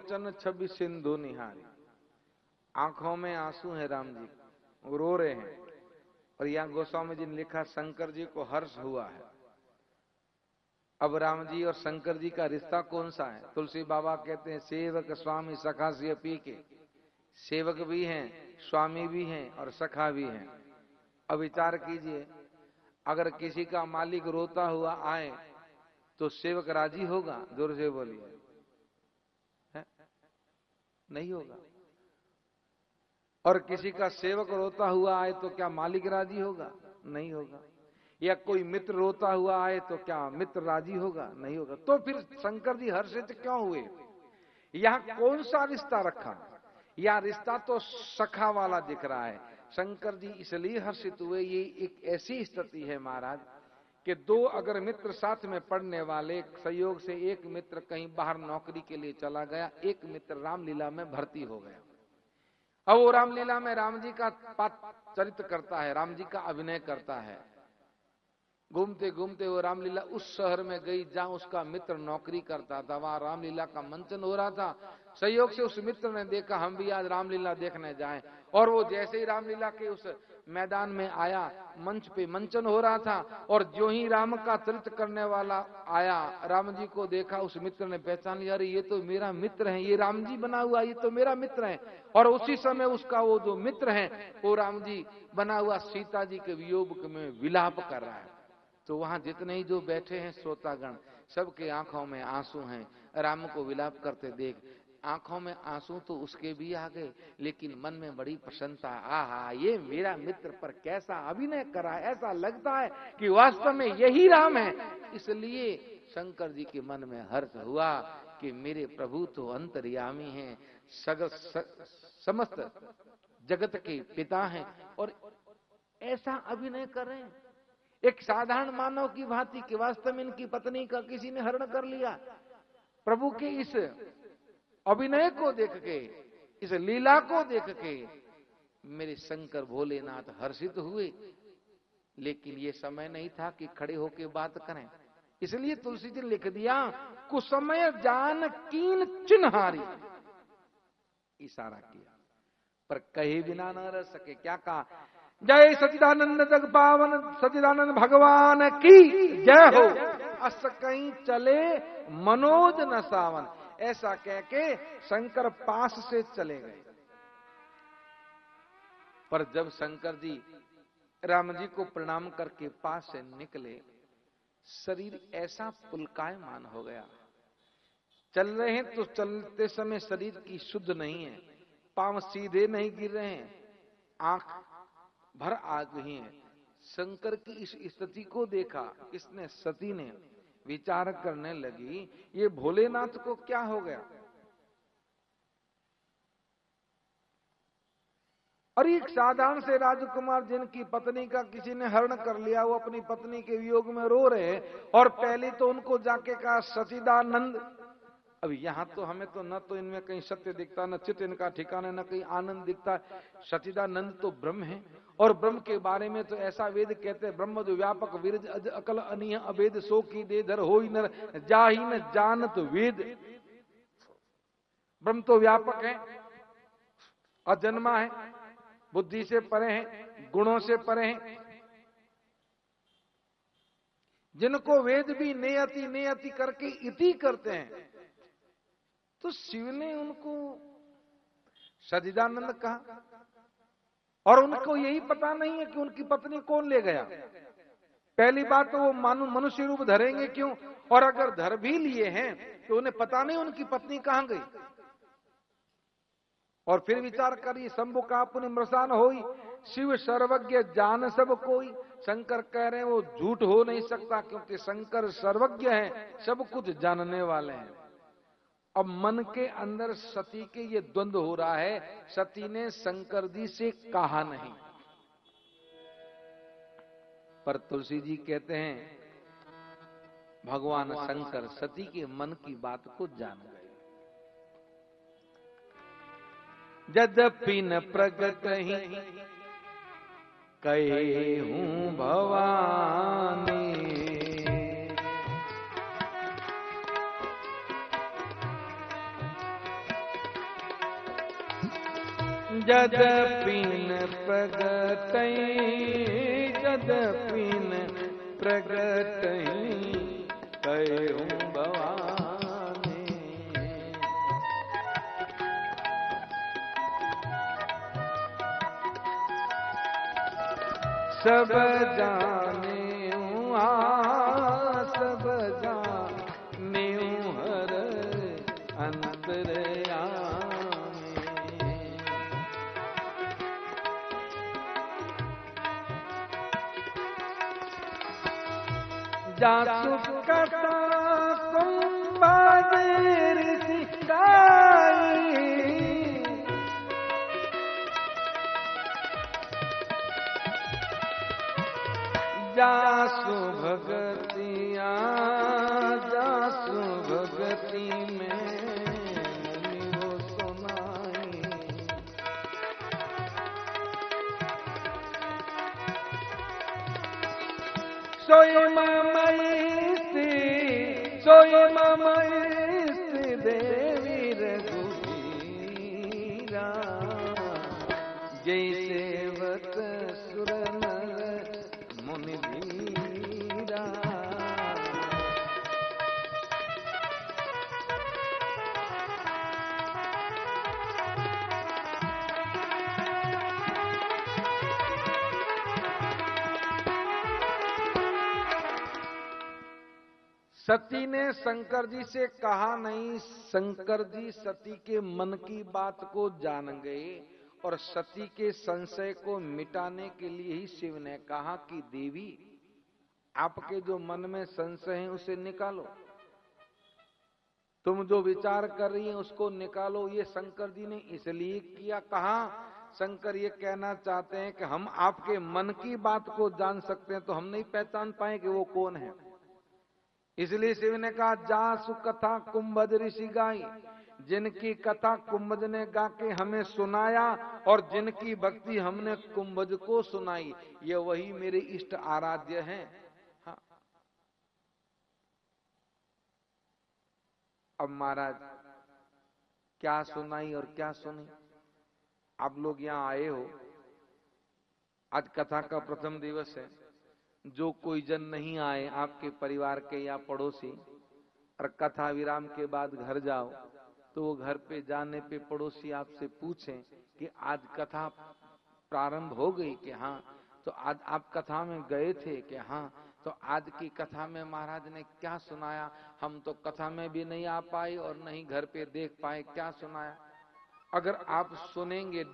लोचन छवि सिंधु निहारी। आंखों में आंसू है राम जी, वो रो रहे हैं। और यहाँ गोस्वामी जी ने लिखा शंकर जी को हर्ष हुआ है। अब राम जी और शंकर जी का रिश्ता कौन सा है? तुलसी बाबा कहते हैं सेवक स्वामी सखा से पी के, सेवक भी हैं, स्वामी भी हैं और सखा भी हैं। अब विचार कीजिए, अगर किसी का मालिक रोता हुआ आए तो सेवक राजी होगा? जोर से बोलिए, नहीं होगा। और किसी का सेवक रोता हुआ आए तो क्या मालिक राजी होगा? नहीं होगा। या कोई मित्र रोता हुआ आए तो क्या मित्र राजी होगा? नहीं होगा। तो फिर शंकर जी हर्षित क्यों हुए? यहाँ कौन सा रिश्ता रखा? या रिश्ता तो सखा वाला दिख रहा है। शंकर जी इसलिए हर्षित हुए, ये एक ऐसी स्थिति है महाराज कि दो अगर मित्र साथ में पढ़ने वाले, संयोग से एक मित्र कहीं बाहर नौकरी के लिए चला गया, एक मित्र रामलीला में भर्ती हो गया। अब वो रामलीला में राम जी का चरित्र करता है, राम जी का अभिनय करता है। घूमते घूमते वो रामलीला उस शहर में गई जहां उसका मित्र नौकरी करता था। वहां रामलीला का मंचन हो रहा था। संयोग से उस मित्र ने देखा हम भी आज रामलीला देखने जाएं। और वो जैसे ही रामलीला के उस मैदान में आया, मंच पे मंचन हो रहा था, और जो ही राम का चरित्र करने वाला आया, राम जी को देखा, उस मित्र ने पहचान लिया, अरे ये तो मेरा मित्र है, ये राम जी बना हुआ, ये तो मेरा मित्र है। और उसी समय उसका वो जो मित्र है वो राम जी बना हुआ सीता जी के वियोग में विलाप कर रहा है। तो वहां जितने ही जो बैठे हैं श्रोतागण, सबके आंखों में आंसू हैं। राम को विलाप करते देख आंखों में आंसू तो उसके भी आ गए, लेकिन मन में बड़ी प्रसन्नता, आहा ये मेरा मित्र पर कैसा अभिनय करा है, ऐसा लगता है कि वास्तव में यही राम है। इसलिए शंकर जी के मन में हर्ष हुआ कि मेरे प्रभु तो अंतर्यामी हैं, समस्त जगत के पिता हैं, और ऐसा अभिनय कर रहे हैं एक साधारण मानव की भांति कि वास्तव में इनकी पत्नी का किसी ने हरण कर लिया। प्रभु के इस अभिनय को देख के, इस लीला को देख के मेरे शंकर भोलेनाथ हर्षित हुए। लेकिन ये समय नहीं था कि खड़े होके बात करें, इसलिए तुलसी जी लिख दिया कुसमय जान कीन चिन्हारी। इशारा किया पर कहे बिना न रह सके। क्या कहा? जय सच्चिदानंद जग पावन सच्चिदानंद भगवान की जय हो। अस कहीं चले मनोज न सावन। ऐसा कह के शंकर पास से चले गए। पर जब शंकर जी राम जी को प्रणाम करके पास से निकले, शरीर ऐसा पुलकायमान हो गया। चल रहे हैं तो चलते समय शरीर की शुद्ध नहीं है, पांव सीधे नहीं गिर रहे हैं, आंख भर आ गई है। शंकर की इस स्थिति को देखा किसने? सती ने। विचार करने लगी ये भोलेनाथ को क्या हो गया। और एक साधारण से राजकुमार जिनकी पत्नी का किसी ने हरण कर लिया, वो अपनी पत्नी के वियोग में रो रहे हैं। और पहले तो उनको जाके कहा सच्चिदानंद। अब यहां तो हमें तो न तो इनमें कहीं सत्य दिखता, न चित्त इनका ठिकाना, न कहीं आनंद दिखता। सच्चिदानंद तो ब्रह्म है, और ब्रह्म के बारे में तो ऐसा वेद कहते हैं, ब्रह्म जो व्यापक विरज अज अकल अनिय अभेद सो की दे धर होई नर जाहि न जानत वेद। ब्रह्म तो व्यापक है, अजन्मा है, बुद्धि से परे है, गुणों से परे है, जिनको वेद भी नेयति नेयति करके इति करते हैं। तो शिव ने उनको सच्चिदानंद कहा, और उनको यही पता नहीं है कि उनकी पत्नी कौन ले गया। पहली बात तो वो मनुष्य रूप धरेंगे क्यों, और अगर धर भी लिए हैं तो उन्हें पता नहीं उनकी पत्नी कहां गई। और फिर विचार करिए, शंभु का पुनि मृषान होई, शिव सर्वज्ञ जान सब कोई। शंकर कह रहे हैं वो झूठ हो नहीं सकता, क्योंकि शंकर सर्वज्ञ हैं, सब कुछ जानने वाले हैं। अब मन के अंदर सती के ये द्वंद्व हो रहा है। सती ने शंकर जी से कहा नहीं, पर तुलसी जी कहते हैं भगवान शंकर सती के मन की बात को जान गए। यद्यपि न प्रगट ही कहे हूं भवानी, जदपिन प्रगटई जदपिन प्रगटई कहूँ भवानी। सब जाने सब जाने हर अंतरयामी। जासु कथा कुंभज ऋषि गाई, जासु भगतिया जासु भगति में मुनि वो सुनाई। सोई ममयी देवी रघुवीरा, जैसे वत सुर नर मुनि धीरा। सती ने शंकर जी से कहा नहीं, शंकर जी सती के मन की बात को जान गए और सती के संशय को मिटाने के लिए ही शिव ने कहा कि देवी आपके जो मन में संशय है उसे निकालो, तुम जो विचार कर रही हैं उसको निकालो। ये शंकर जी ने इसलिए किया। कहा शंकर ये कहना चाहते हैं कि हम आपके मन की बात को जान सकते हैं तो हम नहीं पहचान पाए कि वो कौन है। इसलिए शिव ने कहा जासु कथा कुंभज ऋषि गाई, जिनकी कथा कुंभज ने गा के हमें सुनाया और जिनकी भक्ति हमने कुंभज को सुनाई, ये वही मेरे इष्ट आराध्य हैं। हाँ। अब महाराज क्या सुनाई और क्या सुनी। आप लोग यहाँ आए हो, आज कथा का प्रथम दिवस है। जो कोई जन नहीं आए आपके परिवार के या पड़ोसी, और कथा विराम के बाद घर जाओ तो वो घर पे जाने पे पड़ोसी आपसे पूछें कि आज कथा प्रारंभ हो गई कि हाँ, तो आज आप कथा में गए थे कि हाँ, तो आज की कथा में महाराज ने क्या सुनाया। हम तो कथा में भी नहीं आ पाए और नहीं घर पे देख पाए, क्या सुनाया। अगर आप सुनेंगे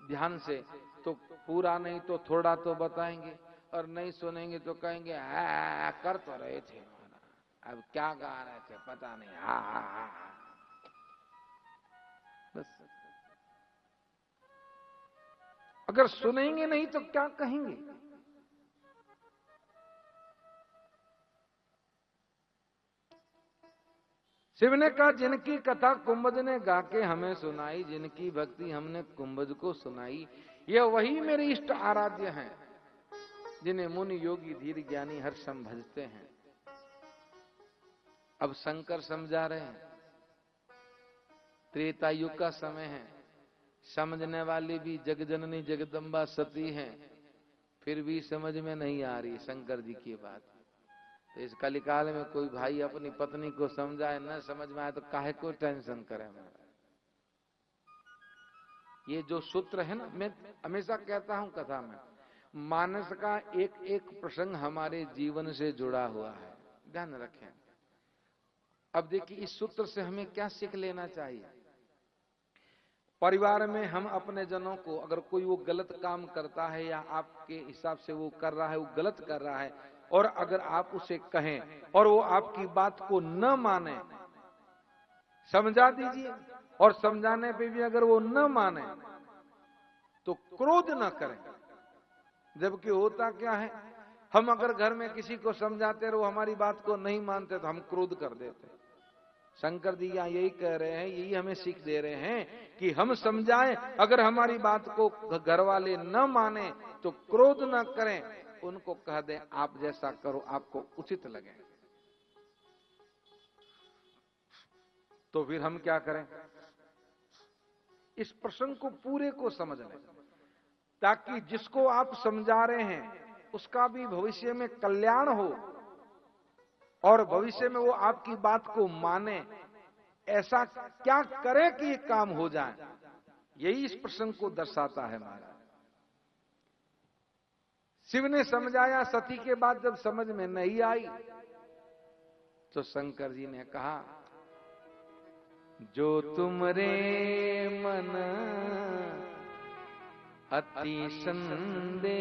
ध्यान से तो पूरा नहीं तो थोड़ा तो बताएंगे, और नहीं सुनेंगे तो कहेंगे कर तो रहे थे, अब क्या गा रहे थे पता नहीं। हा हा हा। बस अगर सुनेंगे नहीं तो क्या कहेंगे। शिव ने कहा जिनकी कथा कुंभज ने गा के हमें सुनाई, जिनकी भक्ति हमने कुंभज को सुनाई, ये वही मेरे इष्ट आराध्य हैं, जिन्हें मुनि योगी धीर ज्ञानी हर्षम भजते हैं। अब शंकर समझा रहे हैं, त्रेता युग का समय है, समझने वाली भी जगजननी जगदम्बा सती हैं, फिर भी समझ में नहीं आ रही शंकर जी की बात। तो इस कलिकाल में कोई भाई अपनी पत्नी को समझाए, न समझ में आए तो काहे को टेंशन करे। ये जो सूत्र है ना, मैं हमेशा कहता हूं कथा में, मानस का एक एक प्रसंग हमारे जीवन से जुड़ा हुआ है, ध्यान रखें। अब देखिए इस सूत्र से हमें क्या सीख लेना चाहिए। परिवार में हम अपने जनों को, अगर कोई वो गलत काम करता है या आपके हिसाब से वो कर रहा है, वो गलत कर रहा है, और अगर आप उसे कहें और वो आपकी बात को न माने, समझा दीजिए, और समझाने पे भी अगर वो न माने तो क्रोध न करें। जबकि होता क्या है, हम अगर घर में किसी को समझाते और वो हमारी बात को नहीं मानते तो हम क्रोध कर देते। शंकर जी यहाँ यही कह रहे हैं, यही हमें सीख दे रहे हैं कि हम समझाएं, अगर हमारी बात को घर वाले न माने तो क्रोध न करें, उनको कह दें आप जैसा करो आपको उचित लगे। तो फिर हम क्या करें, इस प्रसंग को पूरे को समझ लें, ताकि जिसको आप समझा रहे हैं उसका भी भविष्य में कल्याण हो और भविष्य में वो आपकी बात को माने। ऐसा क्या करे कि ये काम हो जाए, यही इस प्रसंग को दर्शाता है महाराज। शिव ने समझाया, सती के बाद जब समझ में नहीं आई तो शंकर जी ने कहा, जो तुमरे मन अति संदेह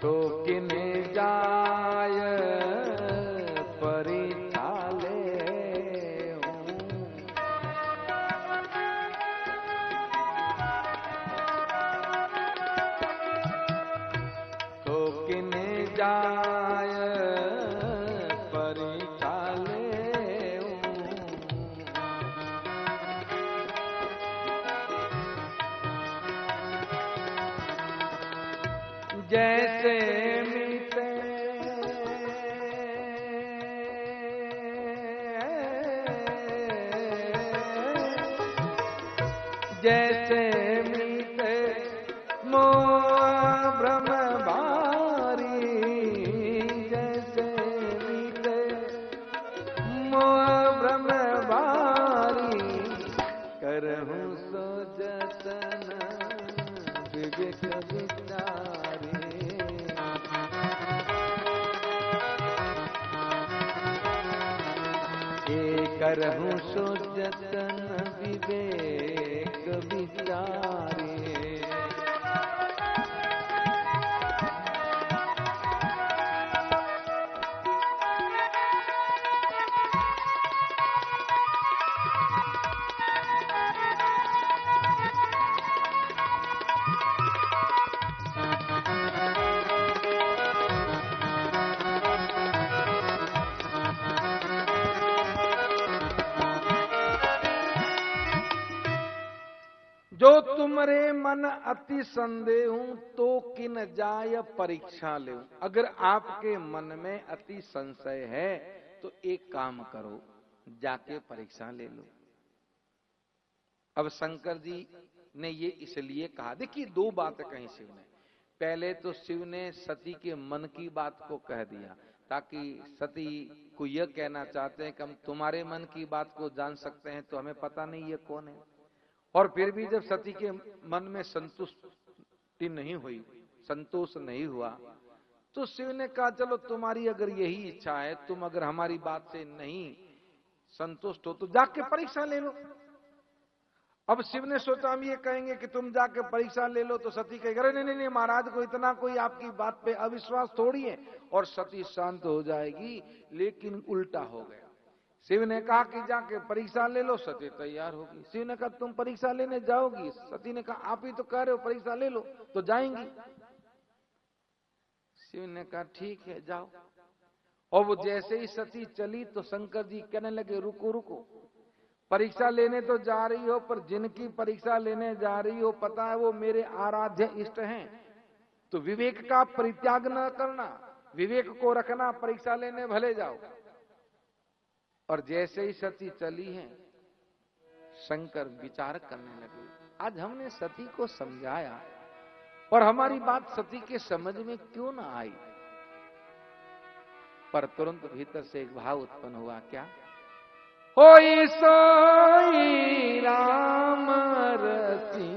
तो किने जाय परिछाले तो किने जाय परिछाले जैसे मीते जैसे मीते मोह भ्रम भारी, जैसे मीते मोह भ्रम भारी, करहूं सो जतन विवेक विचारे। करहूं सो जतन विवेक विचारे। जो तुमरे मन अति संदेह तो किन जाय परीक्षा ले। अगर आपके मन में अति संशय है तो एक काम करो, जाके परीक्षा ले लो। अब शंकर जी ने ये इसलिए कहा, देखिए दो बातें कही शिव ने। पहले तो शिव ने सती के मन की बात को कह दिया, ताकि सती को यह कहना चाहते हैं कि हम तुम्हारे मन की बात को जान सकते हैं, तो हमें पता नहीं ये कौन है। और फिर भी जब सती के मन में संतुष्टि नहीं हुई, संतोष नहीं हुआ, तो शिव ने कहा चलो तुम्हारी अगर यही इच्छा है, तुम अगर हमारी बात से नहीं संतुष्ट हो तो जाके परीक्षा ले लो। अब शिव ने सोचा हम ये कहेंगे कि तुम जाके परीक्षा ले लो तो सती कहेगी अरे नहीं नहीं महाराज को इतना कोई आपकी बात पे अविश्वास थोड़ी है, और सती शांत हो जाएगी। लेकिन उल्टा हो गया। शिव ने कहा कि जाके परीक्षा ले लो, सती तैयार होगी। शिव ने कहा तुम परीक्षा लेने जाओगी? सती ने कहा आप ही तो कह रहे हो परीक्षा ले लो, तो जाएंगी। शिव ने कहा ठीक है जाओ। और वो जैसे ही सती चली तो शंकर जी कहने लगे रुको रुको, परीक्षा लेने तो जा रही हो, पर जिनकी परीक्षा लेने जा रही हो पता है वो मेरे आराध्य इष्ट हैं, तो विवेक का परित्याग न करना, विवेक को रखना, परीक्षा लेने भले जाओ। और जैसे ही सती चली हैं, शंकर विचार करने लगे, आज हमने सती को समझाया और हमारी बात सती के समझ में क्यों ना आई। पर तुरंत भीतर से एक भाव उत्पन्न हुआ, क्या? होई सोई राम रति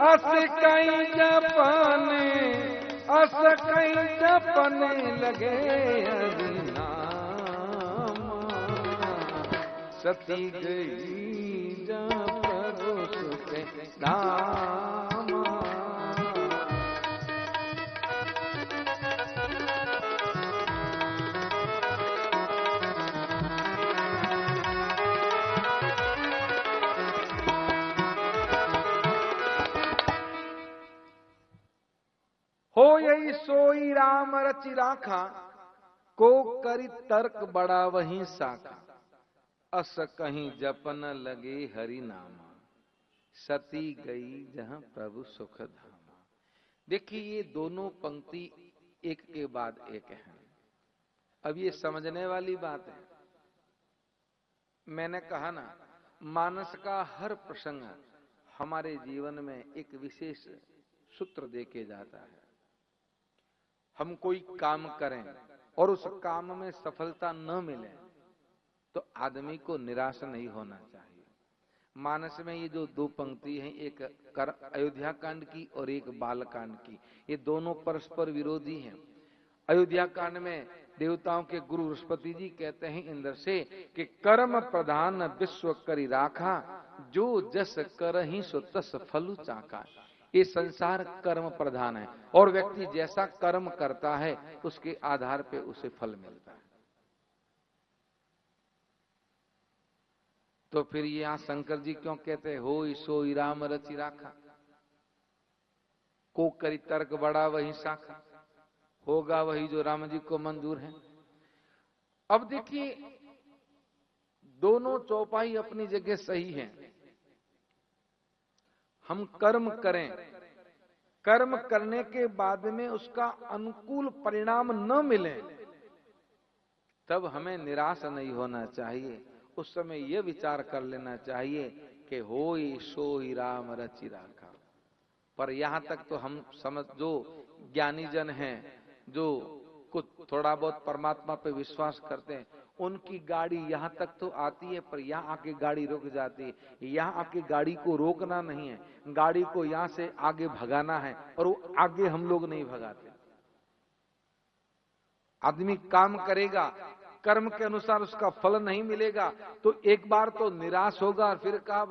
अस कहीं जपने, अस कहीं जपने लगे हरिनामा, सती गई जप सुखे नामा। हो यही सोई राम रचि राखा, को करी तर्क बड़ा वहीं साखा, अस कहीं जपन लगे हरि नामा, सती गई जहां प्रभु सुख धामा। देखिए ये दोनों पंक्ति एक के बाद एक हैं। अब ये समझने वाली बात है। मैंने कहा ना, मानस का हर प्रसंग हमारे जीवन में एक विशेष सूत्र देके जाता है। हम कोई काम करें और उस काम में सफलता न मिले तो आदमी को निराश नहीं होना चाहिए। मानस में ये जो दो पंक्ति हैं, एक अयोध्या कांड की और एक बाल कांड की, ये दोनों परस्पर विरोधी हैं। अयोध्या कांड में देवताओं के गुरु बृहस्पति जी कहते हैं इंद्र से कि कर्म प्रधान विश्व करी राखा, जो जस करहि सो तस फलु चाका। ये संसार कर्म प्रधान है और व्यक्ति जैसा कर्म करता है उसके आधार पे उसे फल मिलता है। तो फिर यहां शंकर जी क्यों कहते हैं हो सोई राम रचि राखा, को करी तर्क बड़ा वही शाखा, होगा वही जो राम जी को मंजूर है। अब देखिए दोनों चौपाई अपनी जगह सही हैं। हम कर्म करें, कर्म करने के बाद में उसका अनुकूल परिणाम न मिले तब हमें निराश नहीं होना चाहिए। उस समय यह विचार कर लेना चाहिए कि होई सोई राम रचि राखा। पर यहां तक तो हम समझ, जो ज्ञानी जन हैं, जो कुछ थोड़ा बहुत परमात्मा पे विश्वास करते हैं, उनकी गाड़ी यहां तक तो आती है पर यहां आके गाड़ी रुक जाती है। यहां आके गाड़ी को रोकना नहीं है, गाड़ी को यहां से आगे भगाना है और वो आगे हम लोग नहीं भगाते। आदमी काम करेगा, कर्म के अनुसार उसका फल नहीं मिलेगा तो एक बार तो निराश होगा, फिर कहा